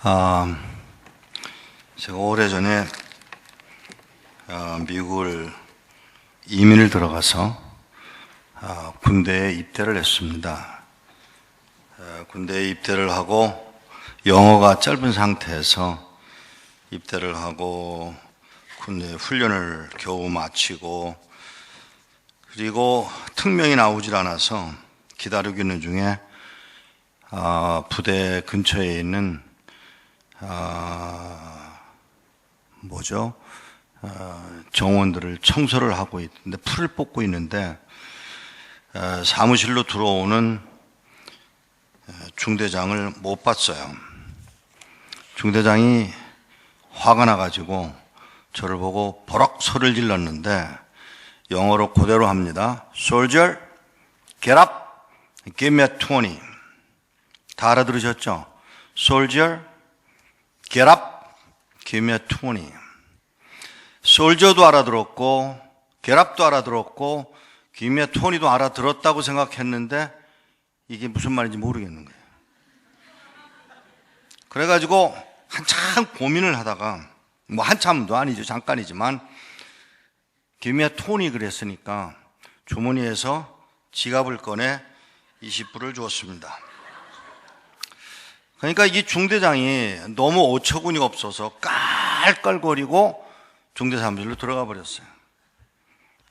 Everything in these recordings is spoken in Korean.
아, 제가 오래전에 미국을 이민을 들어가서 군대에 입대를 했습니다. 군대에 입대를 하고 영어가 짧은 상태에서 입대를 하고 군대 훈련을 겨우 마치고 그리고 특명이 나오질 않아서 기다리고 있는 중에 부대 근처에 있는 정원들을 청소를 하고 있는데 풀을 뽑고 있는데 사무실로 들어오는 중대장을 못 봤어요. 중대장이 화가 나가지고 저를 보고 버럭 소리를 질렀는데 영어로 그대로 합니다. Soldier, get up, give me a 20. 다 알아들으셨죠? Soldier, get up, give me a 20. Soldier도 알아들었고 get up도 알아들었고 give me a 20도 알아들었다고 생각했는데 이게 무슨 말인지 모르겠는 거예요. 그래가지고 한참 고민을 하다가 한참도 아니죠. 잠깐이지만 give me a 20 그랬으니까 주머니에서 지갑을 꺼내 20불을 주었습니다. 그러니까 이 중대장이 너무 어처구니가 없어서 깔깔거리고 중대사무실로 들어가 버렸어요.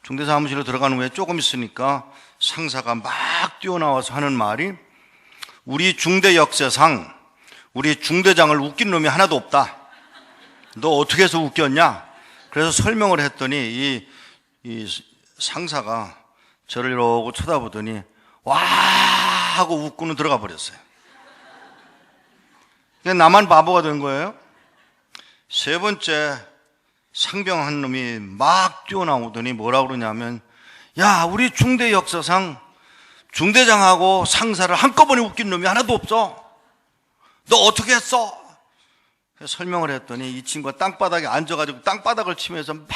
중대사무실로 들어간 후에 조금 있으니까 상사가 막 뛰어나와서 하는 말이 우리 중대 역사상 우리 중대장을 웃긴 놈이 하나도 없다. 너 어떻게 해서 웃겼냐? 그래서 설명을 했더니 이 상사가 저를 이러고 쳐다보더니 와 하고 웃고는 들어가 버렸어요. 나만 바보가 된 거예요. 세 번째 상병 한 놈이 막 뛰어나오더니 뭐라고 그러냐면 야 우리 중대 역사상 중대장하고 상사를 한꺼번에 웃긴 놈이 하나도 없어. 너 어떻게 했어? 설명을 했더니 이 친구가 땅바닥에 앉아가지고 땅바닥을 치면서 막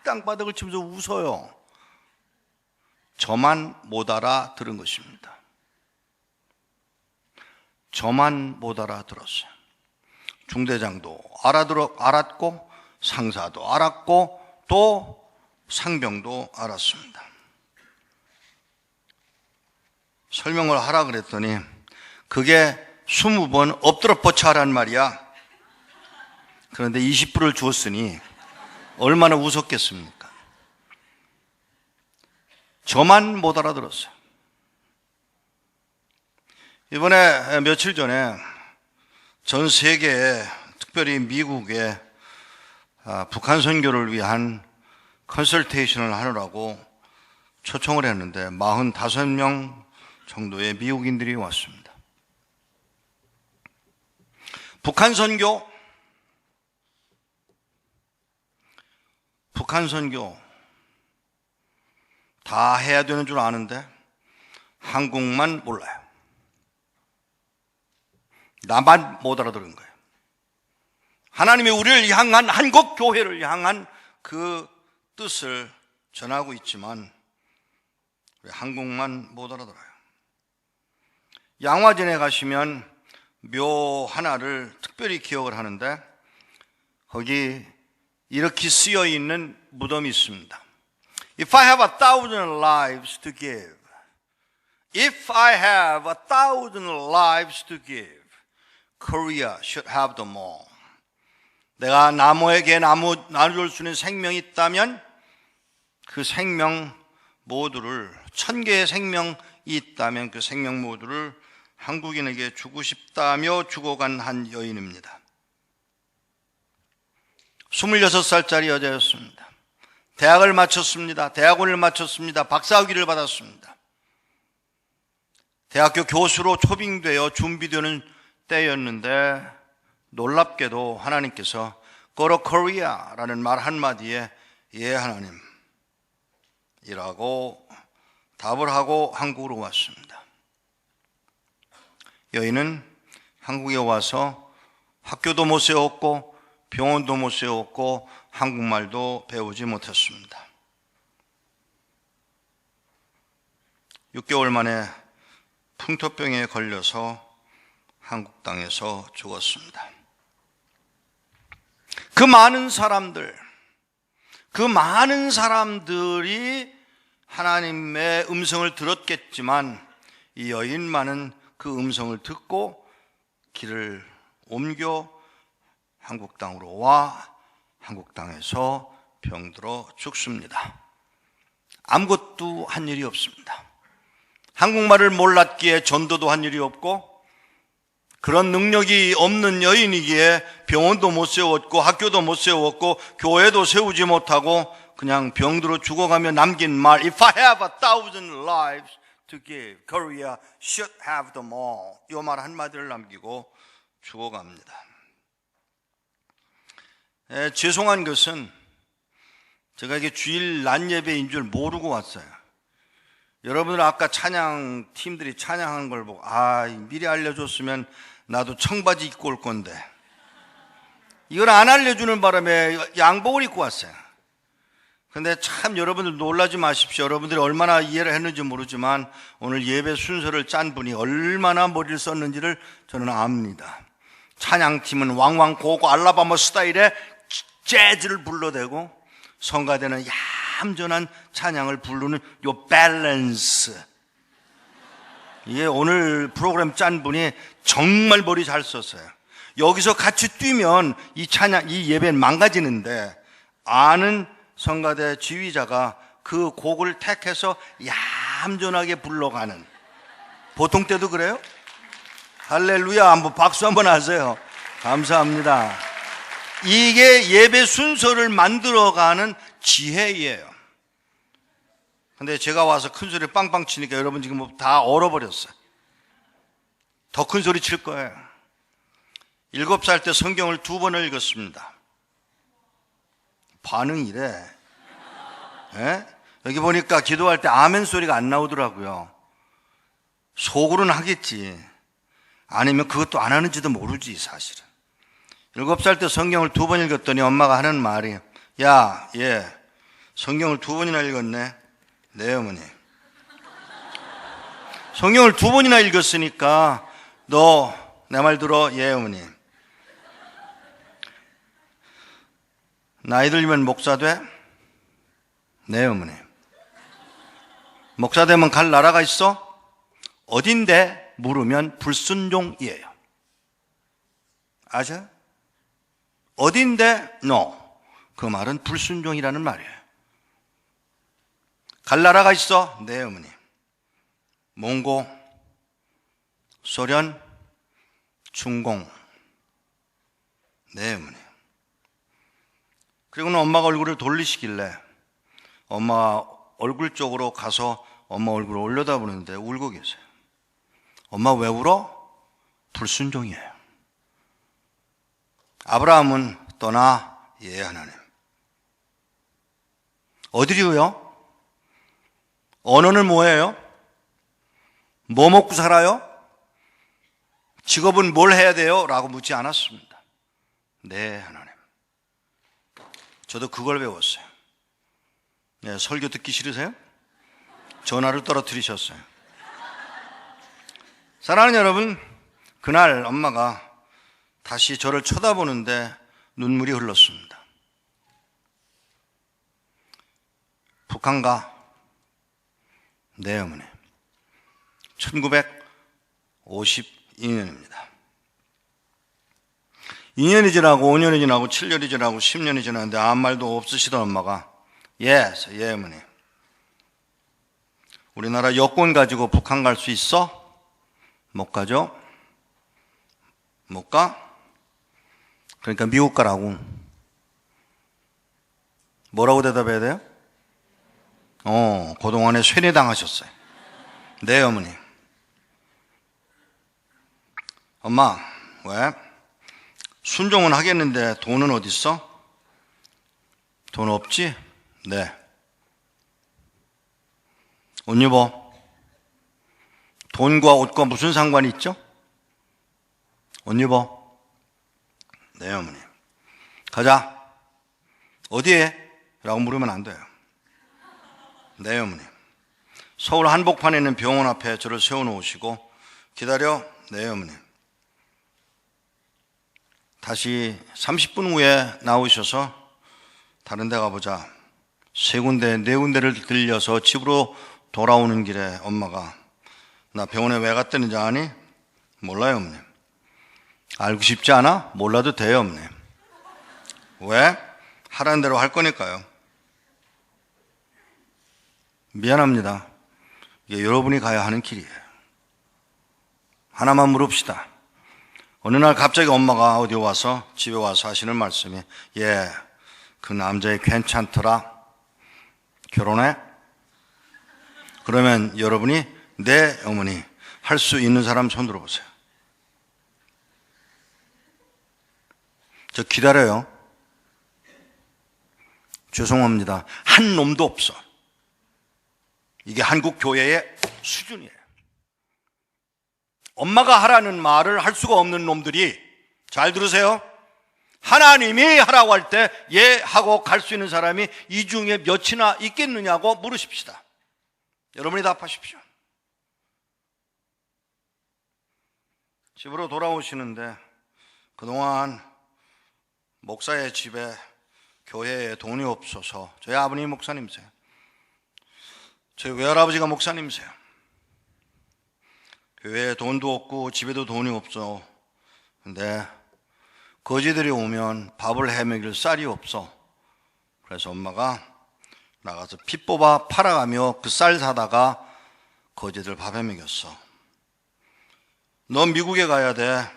땅바닥을 치면서 웃어요. 저만 못 알아들은 것입니다. 저만 못 알아들었어요. 중대장도 알았고 상사도 알았고 또 상병도 알았습니다. 설명을 하라 그랬더니 그게 20번 엎드려 뻗쳐 하라는 말이야. 그런데 20불을 주었으니 얼마나 웃었겠습니까? 저만 못 알아들었어요. 이번에 며칠 전에 전 세계에 특별히 미국에 북한 선교를 위한 컨설테이션을 하느라고 초청을 했는데 45명 정도의 미국인들이 왔습니다. 북한 선교 다 해야 되는 줄 아는데 한국만 몰라요. 나만 못 알아들은 거예요. 하나님이 우리를 향한 한국 교회를 향한 그 뜻을 전하고 있지만 우리 한국만 못 알아들어요. 양화전에 가시면 묘 하나를 특별히 기억을 하는데 거기 이렇게 쓰여 있는 무덤이 있습니다. If I have 1,000 lives to give, if I have 1,000 lives to give, Korea should have them all. 내가 나무에게 나눠줄 수 있는 생명이 있다면 그 생명 모두를 1,000개의 생명이 있다면 그 생명 모두를 한국인에게 주고 싶다며 죽어간 한 여인입니다. 26살짜리 여자였습니다. 대학을 마쳤습니다. 대학원을 마쳤습니다. 박사학위를 받았습니다. 대학교 교수로 초빙되어 준비되는 때였는데 놀랍게도 하나님께서 Go to Korea라는 말 한마디에 예 하나님 이라고 답을 하고 한국으로 왔습니다. 여인은 한국에 와서 학교도 못 세웠고 병원도 못 세웠고 한국말도 배우지 못했습니다. 6개월 만에 풍토병에 걸려서 한국 땅에서 죽었습니다. 그 많은 사람들이 하나님의 음성을 들었겠지만 이 여인만은 그 음성을 듣고 길을 옮겨 한국 땅으로 와 한국 땅에서 병들어 죽습니다. 아무것도 한 일이 없습니다. 한국말을 몰랐기에 전도도 한 일이 없고 그런 능력이 없는 여인이기에 병원도 못 세웠고 학교도 못 세웠고 교회도 세우지 못하고 그냥 병들어 죽어가며 남긴 말 If I have 1,000 lives to give, Korea should have them all. 이 말 한마디를 남기고 죽어갑니다. 죄송한 것은 제가 이게 주일 낮 예배인 줄 모르고 왔어요. 여러분들 아까 찬양 팀들이 찬양한 걸 보고 미리 알려줬으면 나도 청바지 입고 올 건데 이걸 안 알려주는 바람에 양복을 입고 왔어요. 근데 참 여러분들 놀라지 마십시오. 여러분들이 얼마나 이해를 했는지 모르지만 오늘 예배 순서를 짠 분이 얼마나 머리를 썼는지를 저는 압니다. 찬양팀은 왕왕 고고 알라바마 스타일의 재즈를 불러대고 성가대는 얌전한 찬양을 부르는 요 밸런스. 이게 오늘 프로그램 짠 분이 정말 머리 잘 썼어요. 여기서 같이 뛰면 이 찬양, 이 예배는 망가지는데 아는 성가대 지휘자가 그 곡을 택해서 얌전하게 불러가는. 보통 때도 그래요? 할렐루야. 한번 박수 한번 하세요. 감사합니다. 이게 예배 순서를 만들어가는 지혜예요. 근데 제가 와서 큰 소리 빵빵 치니까 여러분 지금 뭐 다 얼어버렸어요. 더 큰 소리 칠 거예요. 7살 때 성경을 2번을 읽었습니다. 반응이래. 예? 여기 보니까 기도할 때 아멘 소리가 안 나오더라고요. 속으로는 하겠지. 아니면 그것도 안 하는지도 모르지 사실은. 7살 때 성경을 2번 읽었더니 엄마가 하는 말이 야, 얘 성경을 2번이나 읽었네. 네 어머니. 성경을 2번이나 읽었으니까 너 내 말 들어. 예 어머니. 나이 들면 목사 돼? 네 어머니. 목사 되면 갈 나라가 있어? 어딘데? 물으면 불순종이에요. 아셔? 어딘데? No. 그 말은 불순종이라는 말이에요. 갈 나라가 있어? 네 어머니. 몽고, 소련, 중공. 네 어머니. 그리고는 엄마가 얼굴을 돌리시길래 엄마 얼굴 쪽으로 가서 엄마 얼굴을 올려다보는데 울고 계세요. 엄마 왜 울어? 불순종이에요. 아브라함은 떠나. 예 하나님. 어디로요? 언어는 뭐예요? 뭐 먹고 살아요? 직업은 뭘 해야 돼요? 라고 묻지 않았습니다. 네 하나님. 저도 그걸 배웠어요. 네, 설교 듣기 싫으세요? 전화를 떨어뜨리셨어요. 사랑하는 여러분, 그날 엄마가 다시 저를 쳐다보는데 눈물이 흘렀습니다. 북한 가? 네 어머니. 1952년입니다. 2년이 지나고 5년이 지나고 7년이 지나고 10년이 지났는데 아무 말도 없으시던 엄마가 예 어머니. 우리나라 여권 가지고 북한 갈 수 있어? 못 가죠? 못 가? 그러니까 미국 가라고. 뭐라고 대답해야 돼요? 그동안에 쇠뇌당하셨어요. 네 어머니. 엄마 왜? 순종은 하겠는데 돈은 어디 있어? 돈 없지? 네. 옷 입어. 돈과 옷과 무슨 상관이 있죠? 옷 입어. 네 어머니. 가자. 어디에? 라고 물으면 안 돼요. 네 어머니. 서울 한복판에 있는 병원 앞에 저를 세워놓으시고 기다려. 네 어머니. 다시 30분 후에 나오셔서 다른 데 가보자. 3군데, 4군데를 들려서 집으로 돌아오는 길에 엄마가 나 병원에 왜 갔다는지 아니? 몰라요, 어머님. 알고 싶지 않아? 몰라도 돼요, 어머님. 왜? 하라는 대로 할 거니까요. 미안합니다. 이게 여러분이 가야 하는 길이에요. 하나만 물읍시다. 어느 날 갑자기 엄마가 어디 와서 집에 와서 하시는 말씀이 그 남자애 괜찮더라. 결혼해? 그러면 여러분이 네 어머니 할 수 있는 사람 손 들어보세요. 저 기다려요. 죄송합니다. 한 놈도 없어. 이게 한국 교회의 수준이에요. 엄마가 하라는 말을 할 수가 없는 놈들이, 잘 들으세요. 하나님이 하라고 할 때 예 하고 갈 수 있는 사람이 이 중에 몇이나 있겠느냐고 물으십시다. 여러분이 답하십시오. 집으로 돌아오시는데 그동안 목사의 집에 교회에 돈이 없어서, 저희 아버님이 목사님이세요. 저희 외할아버지가 목사님이세요. 교회에 돈도 없고 집에도 돈이 없어. 근데 거지들이 오면 밥을 해먹일 쌀이 없어. 그래서 엄마가 나가서 피 뽑아 팔아가며 그 쌀 사다가 거지들 밥 해먹였어. 넌 미국에 가야 돼.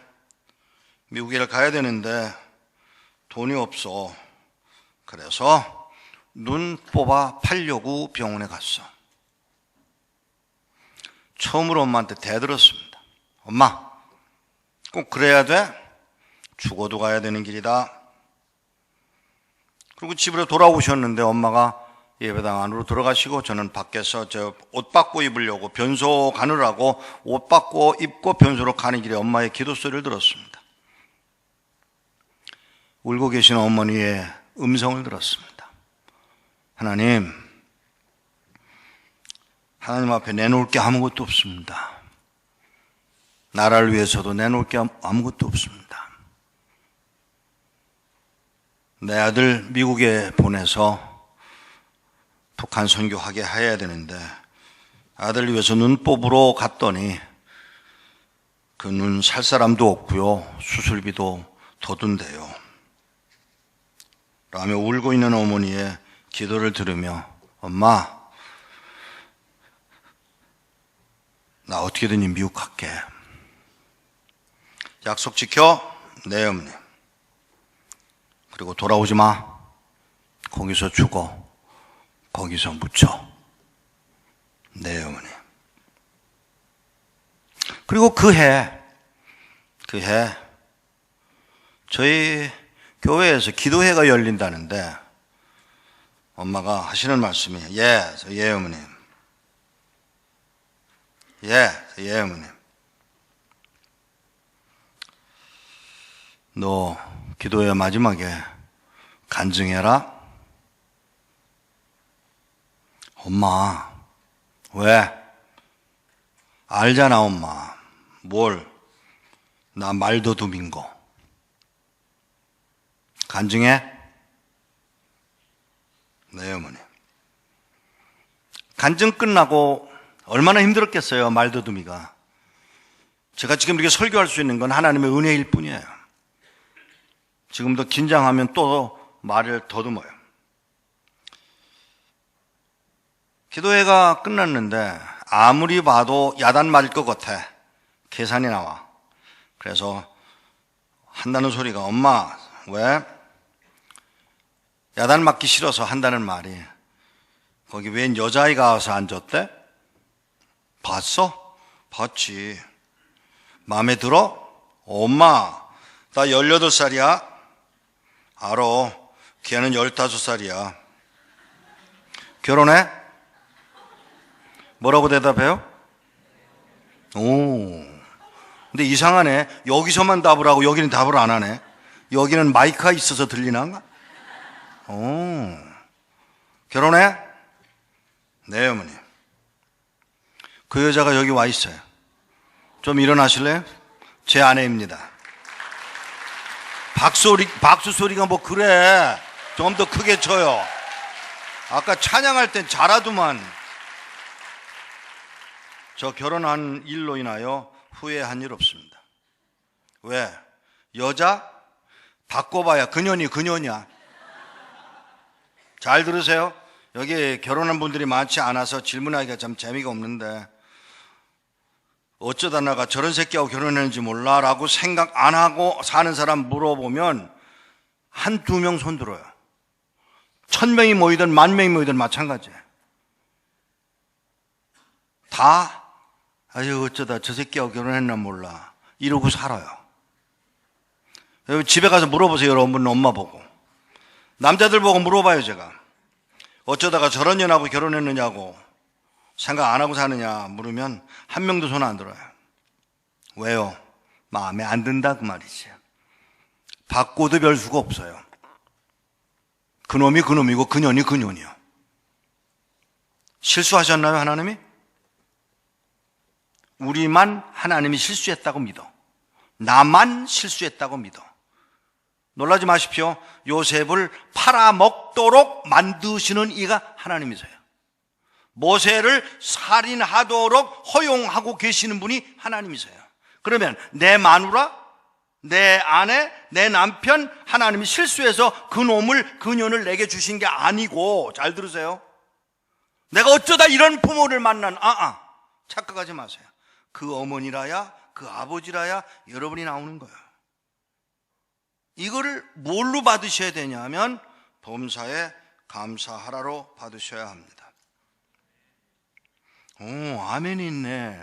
미국에 가야 되는데 돈이 없어. 그래서 눈 뽑아 팔려고 병원에 갔어. 처음으로 엄마한테 대들었습니다. 엄마, 꼭 그래야 돼? 죽어도 가야 되는 길이다. 그리고 집으로 돌아오셨는데 엄마가 예배당 안으로 들어가시고 저는 밖에서 저 옷 바꿔 입으려고 변소 가느라고 옷 바꿔 입고 변소로 가는 길에 엄마의 기도 소리를 들었습니다. 울고 계신 어머니의 음성을 들었습니다. 하나님 앞에 내놓을 게 아무것도 없습니다. 나라를 위해서도 내놓을 게 아무것도 없습니다. 내 아들 미국에 보내서 북한 선교하게 해야 되는데 아들을 위해서 눈 뽑으러 갔더니 그 눈 살 사람도 없고요, 수술비도 더 든대요 라며 울고 있는 어머니의 기도를 들으며 엄마, 나 어떻게든 미국 갈게. 약속 지켜? 네 어머니. 그리고 돌아오지 마. 거기서 죽어. 거기서 묻혀. 네 어머니. 그리고 그 해 저희 교회에서 기도회가 열린다는데 엄마가 하시는 말씀이 예 어머님. 예 어머님. 너 기도회 마지막에 간증해라. 엄마, 왜? 알잖아 엄마. 뭘? 나 말더듬인 거. 간증해? 네 어머니. 간증 끝나고 얼마나 힘들었겠어요, 말더듬이가. 제가 지금 이렇게 설교할 수 있는 건 하나님의 은혜일 뿐이에요. 지금도 긴장하면 또 말을 더듬어요. 기도회가 끝났는데 아무리 봐도 야단 맞을 것 같아. 계산이 나와. 그래서 한다는 소리가, 엄마, 왜? 야단 맞기 싫어서 한다는 말이, 거기 웬 여자아이가 와서 앉았대? 봤어? 봤지. 마음에 들어? 엄마, 나 18살이야. 알아. 걔는 15살이야. 결혼해? 뭐라고 대답해요? 근데 이상하네. 여기서만 답을 하고 여기는 답을 안 하네. 여기는 마이크가 있어서 들리나? 결혼해? 네 어머니. 그 여자가 여기 와 있어요. 좀 일어나실래요? 제 아내입니다. 박수 소리가 뭐 그래. 좀 더 크게 쳐요. 아까 찬양할 땐 잘하더만. 저 결혼한 일로 인하여 후회한 일 없습니다. 왜? 여자? 바꿔봐야 그년이야. 잘 들으세요. 여기 결혼한 분들이 많지 않아서 질문하기가 참 재미가 없는데, 어쩌다 나가 저런 새끼하고 결혼했는지 몰라 라고 생각 안 하고 사는 사람 물어보면 한두 명 손 들어요. 1000명이 모이든 10,000명이 모이든 마찬가지예요. 다 아유 어쩌다 저 새끼하고 결혼했나 몰라 이러고 살아요. 집에 가서 물어보세요. 여러분 엄마 보고. 남자들 보고 물어봐요. 제가 어쩌다가 저런 년하고 결혼했느냐고 생각 안 하고 사느냐 물으면 한 명도 손 안 들어요. 왜요? 마음에 안 든다 그 말이지. 바꿔도 별 수가 없어요. 그놈이 그놈이고 그년이 그년이요. 실수하셨나요 하나님이? 우리만 하나님이 실수했다고 믿어. 나만 실수했다고 믿어. 놀라지 마십시오. 요셉을 팔아먹도록 만드시는 이가 하나님이세요. 모세를 살인하도록 허용하고 계시는 분이 하나님이세요. 그러면 내 마누라, 내 아내, 내 남편, 하나님이 실수해서 그놈을, 그년을 내게 주신 게 아니고, 잘 들으세요. 내가 어쩌다 이런 부모를 만난, 착각하지 마세요. 그 어머니라야, 그 아버지라야 여러분이 나오는 거예요. 이거를 뭘로 받으셔야 되냐면 범사에 감사하라로 받으셔야 합니다. 오, 아멘이 있네.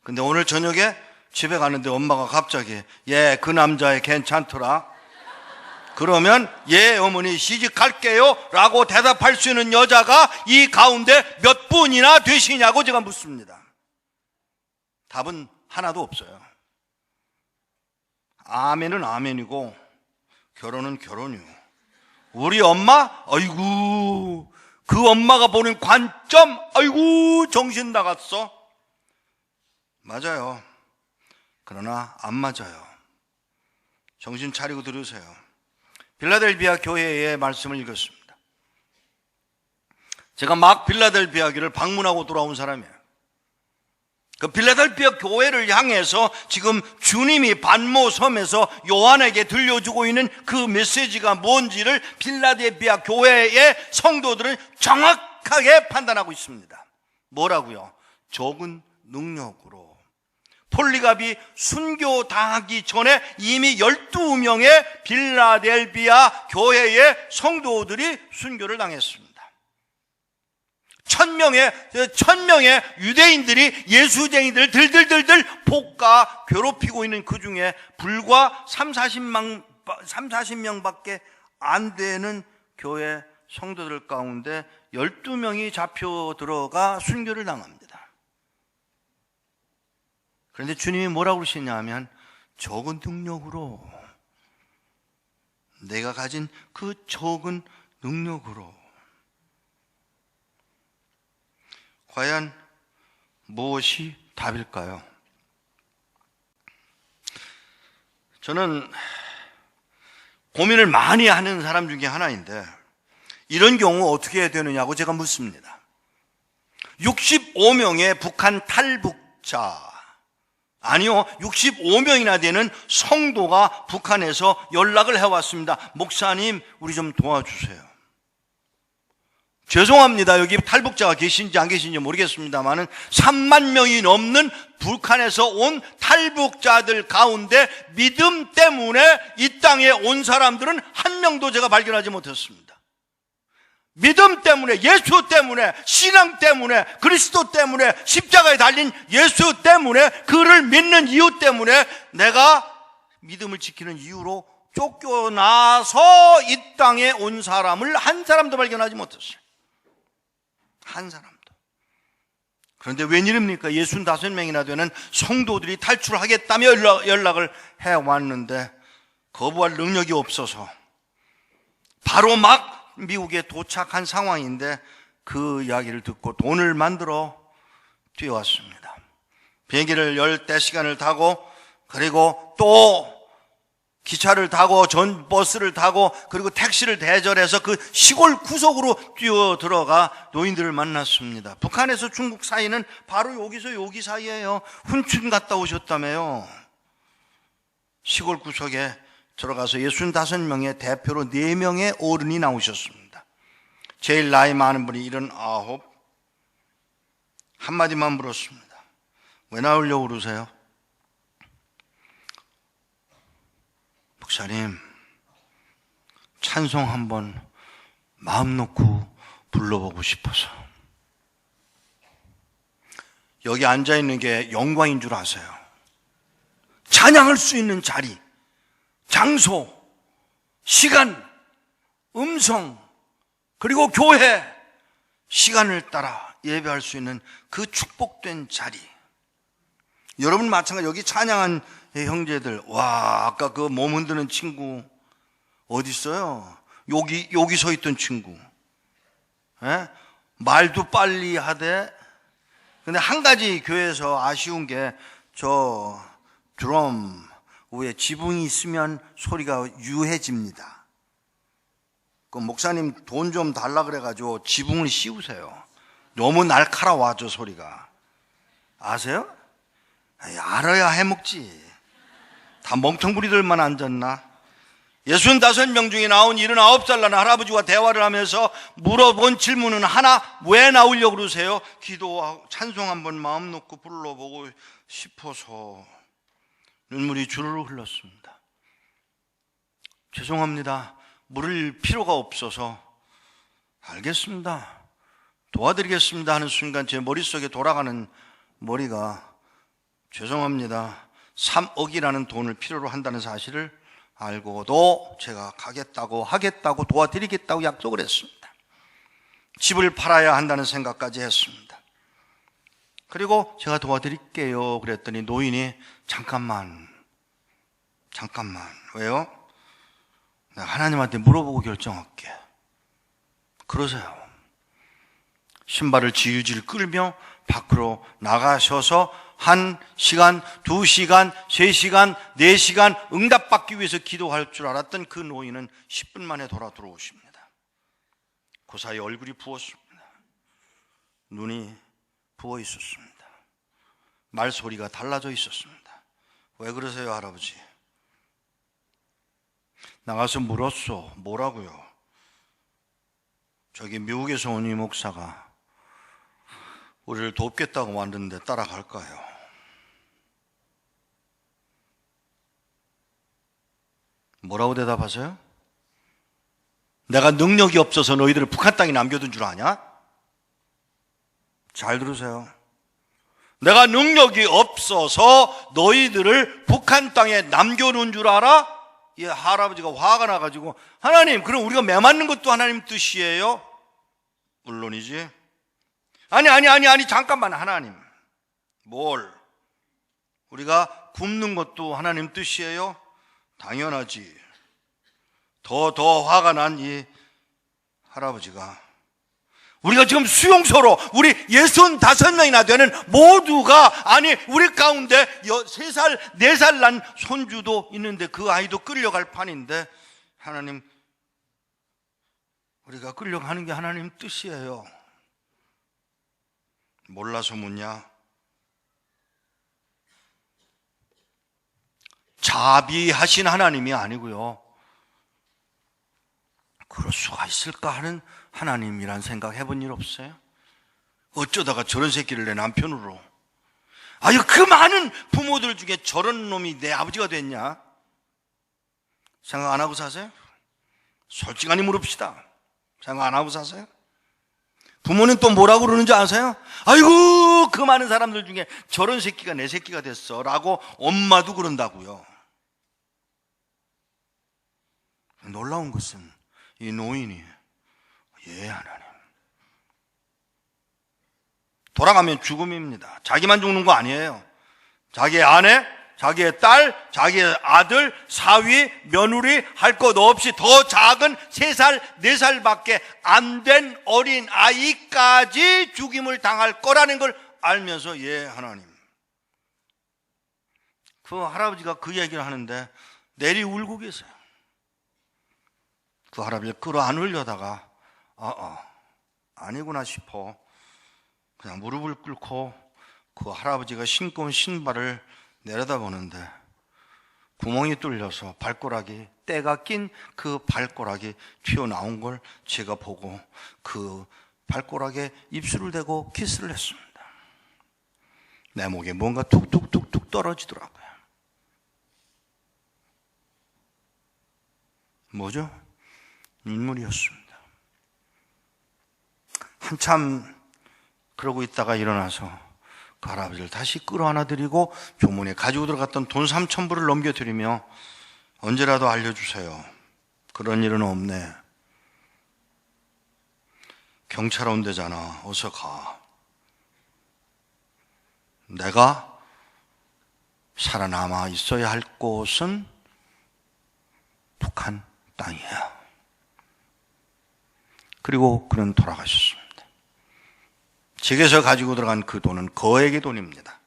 근데 오늘 저녁에 집에 가는데 엄마가 갑자기 그 남자애 괜찮더라. 그러면 어머니 시집갈게요 라고 대답할 수 있는 여자가 이 가운데 몇 분이나 되시냐고 제가 묻습니다. 답은 하나도 없어요. 아멘은 아멘이고 결혼은 결혼이고. 우리 엄마? 아이고 그 엄마가 보는 관점, 아이고 정신 나갔어. 맞아요. 그러나 안 맞아요. 정신 차리고 들으세요. 빌라델비아 교회의 말씀을 읽었습니다. 제가 막 빌라델비아교를 방문하고 돌아온 사람이에요. 그 빌라델비아 교회를 향해서 지금 주님이 반모섬에서 요한에게 들려주고 있는 그 메시지가 뭔지를 빌라델비아 교회의 성도들은 정확하게 판단하고 있습니다. 뭐라고요? 적은 능력으로. 폴리갑이 순교당하기 전에 이미 12명의 빌라델비아 교회의 성도들이 순교를 당했습니다. 1000명의 유대인들이 예수쟁이들을 들들들들 볶아 괴롭히고 있는 그 중에 불과 30-40명밖에 안 되는 교회 성도들 가운데 12명이 잡혀 들어가 순교를 당합니다. 그런데 주님이 뭐라고 그러시냐 하면 적은 능력으로, 내가 가진 그 적은 능력으로. 과연 무엇이 답일까요? 저는 고민을 많이 하는 사람 중에 하나인데 이런 경우 어떻게 해야 되느냐고 제가 묻습니다. 65명의 북한 탈북자, 아니요 65명이나 되는 성도가 북한에서 연락을 해왔습니다. 목사님 우리 좀 도와주세요. 죄송합니다. 여기 탈북자가 계신지 안 계신지 모르겠습니다만은 3만 명이 넘는 북한에서 온 탈북자들 가운데 믿음 때문에 이 땅에 온 사람들은 한 명도 제가 발견하지 못했습니다. 믿음 때문에, 예수 때문에, 신앙 때문에, 그리스도 때문에, 십자가에 달린 예수 때문에, 그를 믿는 이유 때문에 내가 믿음을 지키는 이유로 쫓겨나서 이 땅에 온 사람을 한 사람도 발견하지 못했어요. 한 사람도. 그런데 웬일입니까? 65명이나 되는 성도들이 탈출하겠다며 연락을 해왔는데 거부할 능력이 없어서 바로 막 미국에 도착한 상황인데 그 이야기를 듣고 돈을 만들어 뛰어왔습니다. 비행기를 10대 시간을 타고, 그리고 또 기차를 타고 전 버스를 타고 그리고 택시를 대절해서 그 시골 구석으로 뛰어 들어가 노인들을 만났습니다. 북한에서 중국 사이는 바로 여기서 여기 사이예요. 훈춘 갔다 오셨다며요. 시골 구석에 들어가서 65명의 대표로 4명의 어른이 나오셨습니다. 제일 나이 많은 분이 79. 한마디만 물었습니다. 왜 나오려고 그러세요? 목사님, 찬송 한번 마음 놓고 불러보고 싶어서. 여기 앉아있는 게 영광인 줄 아세요? 찬양할 수 있는 자리, 장소, 시간, 음성, 그리고 교회, 시간을 따라 예배할 수 있는 그 축복된 자리. 여러분 마찬가지. 여기 찬양한 형제들, 와, 아까 그 몸 흔드는 친구 어디 있어요? 여기 서 있던 친구. 예? 말도 빨리 하되. 근데 한 가지 교회에서 아쉬운 게 저 드럼 위에 지붕이 있으면 소리가 유해집니다. 그 목사님 돈 좀 달라 그래가지고 지붕을 씌우세요. 너무 날카로워져 소리가. 아세요? 에이, 알아야 해먹지. 다 멍텅구리들만 앉았나? 65명 중에 나온 79살 난 할아버지와 대화를 하면서 물어본 질문은 하나. 왜 나오려고 그러세요? 기도하고 찬송 한번 마음 놓고 불러보고 싶어서. 눈물이 주르르 흘렀습니다. 죄송합니다. 물을 필요가 없어서. 알겠습니다. 도와드리겠습니다 하는 순간 제 머릿속에 돌아가는 머리가, 죄송합니다, 3억이라는 돈을 필요로 한다는 사실을 알고도 제가 가겠다고 하겠다고 도와드리겠다고 약속을 했습니다. 집을 팔아야 한다는 생각까지 했습니다. 그리고 제가 도와드릴게요 그랬더니 노인이 잠깐만. 왜요? 내가 하나님한테 물어보고 결정할게. 그러세요. 신발을 지우질 끌며 밖으로 나가셔서 1시간, 2시간, 3시간, 4시간 응답받기 위해서 기도할 줄 알았던 그 노인은 10분 만에 돌아 들어오십니다. 그 사이 얼굴이 부었습니다. 눈이 부어 있었습니다. 말소리가 달라져 있었습니다. 왜 그러세요, 할아버지? 나가서 물었어. 뭐라고요? 저기 미국에서 온 이 목사가 우리를 돕겠다고 왔는데 따라갈까요? 뭐라고 대답하세요? 내가 능력이 없어서 너희들을 북한 땅에 남겨둔 줄 아냐? 잘 들으세요. 내가 능력이 없어서 너희들을 북한 땅에 남겨놓은 줄 알아? 이 할아버지가 화가 나가지고, 하나님, 그럼 우리가 매 맞는 것도 하나님 뜻이에요? 물론이지. 아니, 잠깐만, 하나님. 뭘? 우리가 굶는 것도 하나님 뜻이에요? 당연하지. 더 화가 난 이 할아버지가, 우리가 지금 수용소로 우리 65명이나 되는 모두가, 아니 우리 가운데 3살, 4살 난 손주도 있는데 그 아이도 끌려갈 판인데, 하나님, 우리가 끌려가는 게 하나님 뜻이에요. 몰라서 묻냐? 자비하신 하나님이 아니고요, 그럴 수가 있을까 하는 하나님이란 생각 해본 일 없어요? 어쩌다가 저런 새끼를 내 남편으로. 아유, 그 많은 부모들 중에 저런 놈이 내 아버지가 됐냐? 생각 안 하고 사세요? 솔직하니 물읍시다. 생각 안 하고 사세요? 부모는 또 뭐라고 그러는지 아세요? 아이고, 그 많은 사람들 중에 저런 새끼가 내 새끼가 됐어 라고 엄마도 그런다고요. 놀라운 것은 이 노인이, 예, 하나님, 돌아가면 죽음입니다. 자기만 죽는 거 아니에요. 자기의 아내, 자기의 딸, 자기의 아들, 사위, 며느리 할 것 없이 더 작은 3살, 4살밖에 안 된 어린 아이까지 죽임을 당할 거라는 걸 알면서, 예, 하나님. 그 할아버지가 그 얘기를 하는데 내리 울고 계세요. 그 할아버지를 끌어안으려다가 아니구나 싶어 그냥 무릎을 꿇고 그 할아버지가 신고 온 신발을 내려다보는데 구멍이 뚫려서 발가락이, 때가 낀 그 발가락이 튀어나온 걸 제가 보고 그 발가락에 입술을 대고 키스를 했습니다. 내 목에 뭔가 툭툭툭툭 떨어지더라고요. 뭐죠? 눈물이었습니다. 한참 그러고 있다가 일어나서 그 할아버지를 다시 끌어안아드리고 조문에 가지고 들어갔던 돈 3,000불을 넘겨드리며 언제라도 알려주세요. 그런 일은 없네. 경찰 온대잖아. 어서 가. 내가 살아남아 있어야 할 곳은 북한 땅이야. 그리고 그는 돌아가셨습니다. 제게서 가지고 들어간 그 돈은 거액의 돈입니다.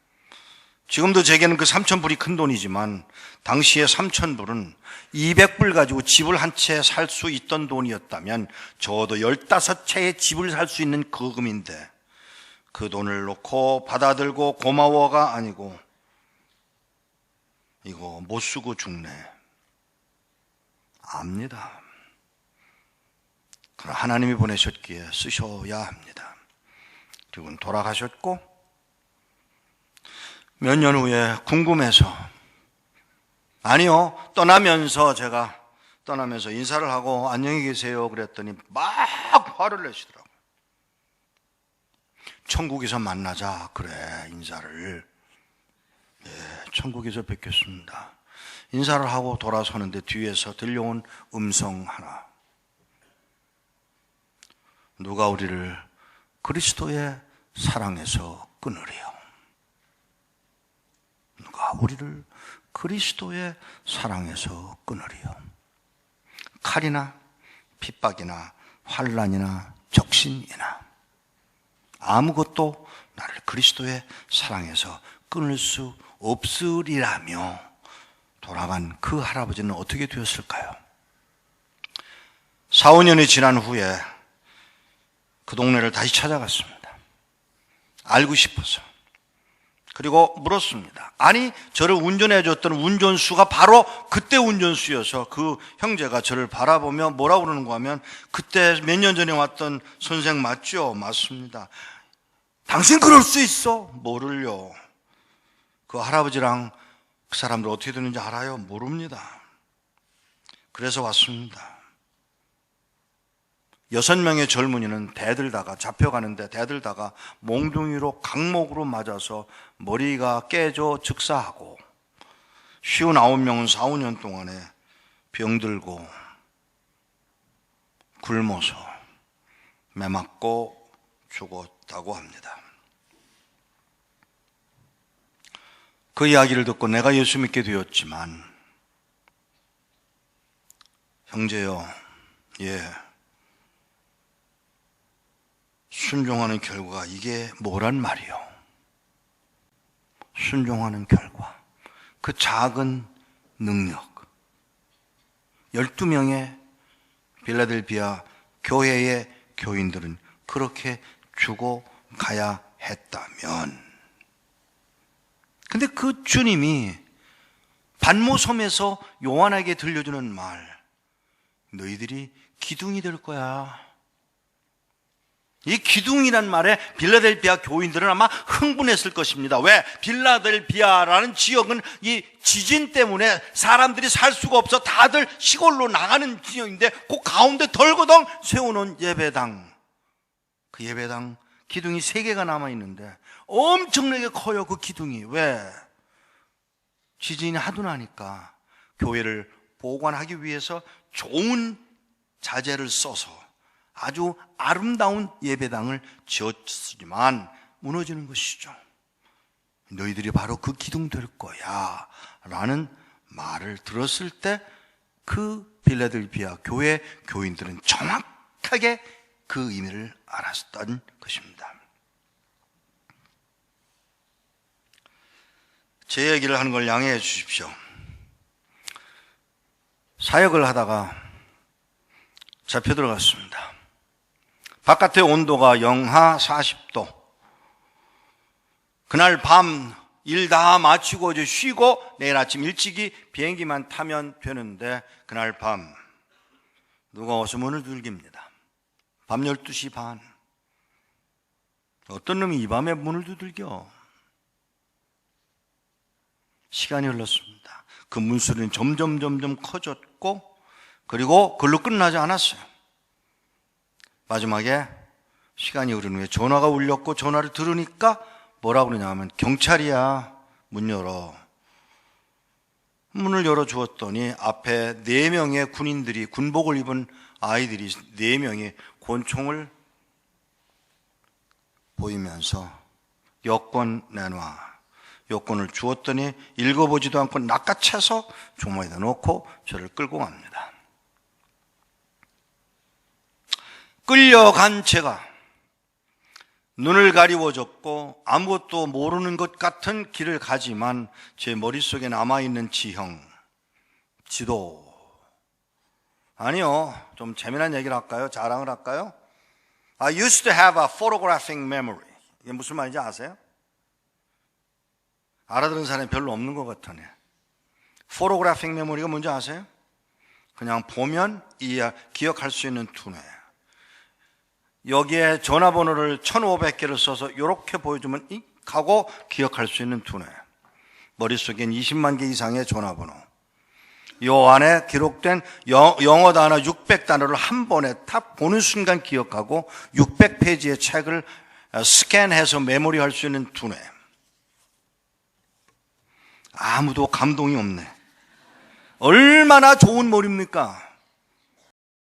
지금도 제게는 그 3,000불이 큰 돈이지만 당시에 3,000불은 200불 가지고 집을 한 채 살 수 있던 돈이었다면 적어도 15채의 집을 살 수 있는 거금인데 그 돈을 놓고 받아들고 고마워가 아니고 이거 못 쓰고 죽네. 압니다. 그러나 하나님이 보내셨기에 쓰셔야 합니다. 그리고 돌아가셨고 몇 년 후에 궁금해서 아니요 제가 떠나면서 인사를 하고 안녕히 계세요 그랬더니 막 화를 내시더라고요. 천국에서 만나자. 그래 인사를. 네, 천국에서 뵙겠습니다. 인사를 하고 돌아서는데 뒤에서 들려온 음성 하나. 누가 우리를 그리스도의 사랑에서 끊으리요. 누가 우리를 그리스도의 사랑에서 끊으리요. 칼이나 핍박이나 환난이나 적신이나 아무것도 나를 그리스도의 사랑에서 끊을 수 없으리라며 돌아간 그 할아버지는 어떻게 되었을까요? 4, 5년이 지난 후에 그 동네를 다시 찾아갔습니다. 알고 싶어서. 그리고 물었습니다. 아니, 저를 운전해 줬던 운전수가 바로 그때 운전수여서 그 형제가 저를 바라보며 뭐라고 그러는가 하면 그때 몇 년 전에 왔던 선생 맞죠? 맞습니다. 당신 그럴 수 있어? 뭐를요? 그 할아버지랑 그 사람들 어떻게 되는지 알아요? 모릅니다. 그래서 왔습니다. 6명의 젊은이는 대들다가 잡혀가는데 대들다가 몽둥이로 강목으로 맞아서 머리가 깨져 즉사하고 59명은 4, 5년 동안에 병들고 굶어서 매맞고 죽었다고 합니다. 그 이야기를 듣고 내가 예수 믿게 되었지만 형제여, 순종하는 결과 이게 뭐란 말이요? 순종하는 결과 그 작은 능력 12명의 빌라델비아 교회의 교인들은 그렇게 죽어가야 했다면 근데 그 주님이 반모섬에서 요한에게 들려주는 말 너희들이 기둥이 될 거야. 이 기둥이란 말에 빌라델비아 교인들은 아마 흥분했을 것입니다. 왜? 빌라델비아라는 지역은 이 지진 때문에 사람들이 살 수가 없어 다들 시골로 나가는 지역인데 그 가운데 덜거덩 세워놓은 예배당, 그 예배당 기둥이 3개가 남아있는데 엄청나게 커요. 그 기둥이. 왜? 지진이 하도 나니까 교회를 보관하기 위해서 좋은 자재를 써서 아주 아름다운 예배당을 지었지만 무너지는 것이죠. 너희들이 바로 그 기둥 될 거야 라는 말을 들었을 때 그 빌라델비아 교회 교인들은 정확하게 그 의미를 알았던 것입니다. 제 얘기를 하는 걸 양해해 주십시오. 사역을 하다가 잡혀 들어갔습니다. 바깥의 온도가 영하 40도. 그날 밤 일 다 마치고 이제 쉬고 내일 아침 일찍이 비행기만 타면 되는데 그날 밤 누가 와서 문을 두들깁니다. 밤 12시 반. 어떤 놈이 이 밤에 문을 두들겨? 시간이 흘렀습니다. 그 문소리는 점점 커졌고 그리고 그걸로 끝나지 않았어요. 마지막에 시간이 흐른 후에 전화가 울렸고 전화를 들으니까 뭐라고 그러냐면 경찰이야. 문 열어. 문을 열어주었더니 앞에 4명의 군인들이 군복을 입은 아이들이 4명이 권총을 보이면서 여권 내놔. 여권을 주었더니 읽어보지도 않고 낚아채서 주머니에다 넣고 저를 끌고 갑니다. 끌려간 제가 눈을 가리워졌고 아무것도 모르는 것 같은 길을 가지만 제 머릿속에 남아있는 지형, 지도. 아니요, 좀 재미난 얘기를 할까요? 자랑을 할까요? I used to have a photographic memory. 이게 무슨 말인지 아세요? 알아들은 사람이 별로 없는 것 같으네. photographic memory가 뭔지 아세요? 그냥 보면 기억할 수 있는 두뇌. 여기에 전화번호를 1500개를 써서 이렇게 보여주면 하고 기억할 수 있는 두뇌. 머릿속엔 20만 개 이상의 전화번호. 요 안에 기록된 영어 단어 600단어를 한 번에 딱 보는 순간 기억하고 600페이지의 책을 스캔해서 메모리할 수 있는 두뇌. 아무도 감동이 없네. 얼마나 좋은 머리입니까?